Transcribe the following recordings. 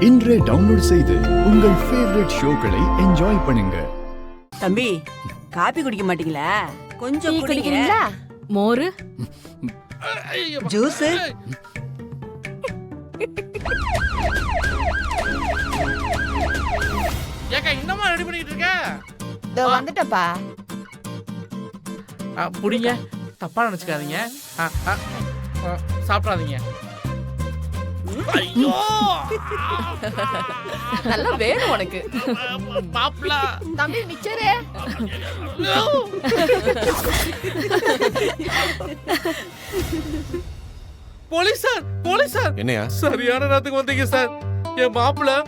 இன்றே டவுன்லோட் செய்து உங்கள் ஃபேவரட் ஷோக்களை என்ஜாய் பண்ணுங்க. தம்பி, காபி குடிக்க மாட்டீங்களா? கொஞ்சம் குடிக்கிறீங்களா? மோரு, ஜூஸ். ஏக்கா இன்னமா ரெடி பண்ணிட்டு இருக்க? இதோ வந்துட்டப்பா. புடிங்க, தப்பா நினைச்சுக்காதீங்க. சாப்பிடாதீங்க. ஐயோ, நல்லா வேணும் உனக்கு. பாப்லா தம்பி மிச்சரே. Police sir, police sir. என்னையா? சரியான நேரத்துக்கு வந்தீங்க சார். என் மாப்பிள்ள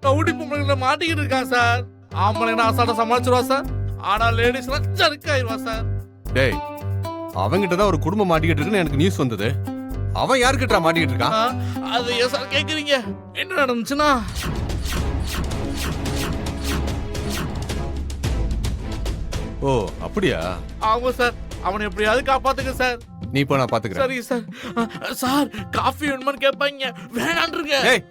ரவுடி பொம்பளைங்களை மாட்டிக்கிட்டு இருக்கான் சார். ஆம்பளைனா அசால்ட்டா சமாளிச்சிருவா சார். ஆனா லேடிஸ்லாம் சறுக்காயிருவா சார். டேய், அவங்கிட்ட தான் ஒரு குடும்பம் மாட்டிக்கிட்டு இருக்குன்னு எனக்கு நியூஸ் வந்தது. அவன் யாருக்கிட்ட மாட்டிக்கிட்டு இருக்கான்? அது ஏன் சார் கேக்குறீங்க? என்ன நடந்துச்சுன்னா, ஓ அப்படியா? ஆமா சார். அவனை எப்படியாவது காப்பாத்துங்க சார். நீ இப்போ நான் பாத்துக்கிறேன். சரி சார். சார் காஃபி வேணுமான்னு கேட்பாங்க. வேணான்றீங்க. டேய்,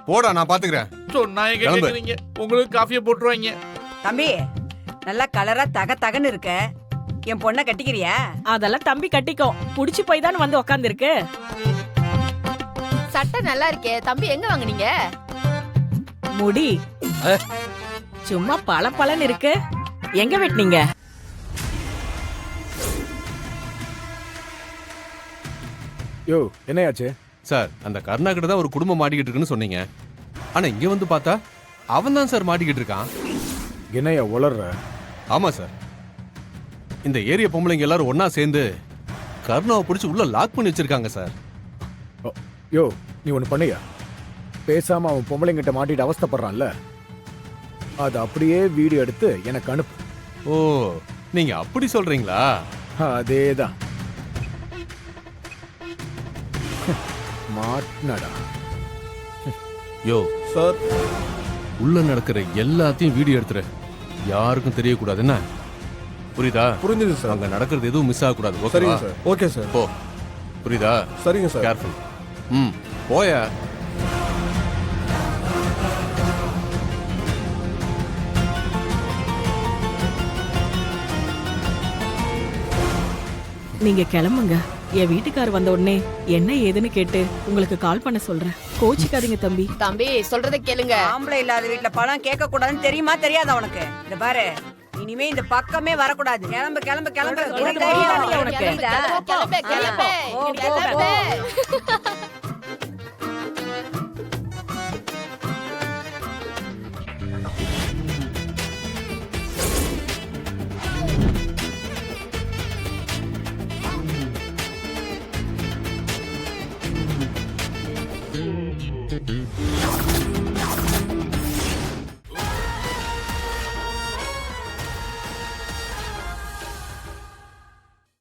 போடா, நான் பாத்துக்கிறேன். சொன்னா எங்க கிளம்பு. கேக்குறீங்க? உங்களுக்கு காஃபியை போட்டுருவாங்க. தம்பி, நல்லா கலரா தகன்னு இருக்க. என் பொண்ணை கட்டிக்கிறியா? அதெல்லாம் தம்பி கட்டிக்கோ. புடிச்சு போய் தான் வந்து உக்காந்து இருக்கு. சட்டை நல்லா இருக்கே. தம்பி எங்க வாங்குனீங்க? முடி சும்மா பளபளன்னு இருக்கு. எங்க வெட்டினீங்க? யோ, என்னையாச்சு? சார், அந்த கருணா கிட்ட தான் ஒரு குடும்பம் மாட்டிக்கிட்டு இருக்குன்னு சொன்னீங்க. ஆனா இங்க வந்து பார்த்தா அவன் தான் சார் மாட்டிக்கிட்டு இருக்கான். என்னையா உளர்ற? ஆமா சார், இந்த ஏரியா பொம்பளைங்க எல்லாரும் ஒன்னா சேர்ந்து கருணாவை பிடிச்சி உள்ள லாக் பண்ணி வச்சிருக்காங்க சார். யோ, நீ ஒண்ணு பண்ணியா? பேசாம அவன் பொம்பளைங்கிட்ட மாட்டிட்டு அவஸ்தைப்படுறான்ல, அது அப்படியே வீடியோ எடுத்து எனக்கு அனுப்பு. ஓ, நீங்க அப்படி சொல்றீங்களா? அதேதான். மாட்னடா. யோ சார், உள்ள நடக்கிற எல்லாத்தையும் வீடியோ எடுத்துரு. யாருக்கும் தெரியக்கூடாது. என்ன புரியுதா? புரிஞ்சுது சார். அங்க நடக்கிறது எதுவும் மிஸ் ஆகக்கூடாது. சரிங்க ஓகேவா? சார். Okay sir. போ. புரியுதா? சரிங்க சார். கேர்ஃபுல். போயா. நீங்க கிளம்புங்க. என் வீட்டுக்கார் வந்த உடனே என்ன ஏதுன்னு கேட்டு உங்களுக்கு கால் பண்ண சொல்றேன். கோச்சிக்காதீங்க தம்பி. தம்பி சொல்றத கேளுங்க. ஆம்பளை இல்லாத வீட்டுல பழம் கேட்க கூடாதுன்னு தெரியுமா தெரியாதா உனக்கு? இந்த பாரு, இனிமே இந்த பக்கமே வரக்கூடாது. கிளம்பு கிளம்பு கிளம்பு. உனக்கு தைரியம் இல்லையா உனக்கு? கிளம்பு, கிளம்பு, கிளம்பு. போ, போ, போ.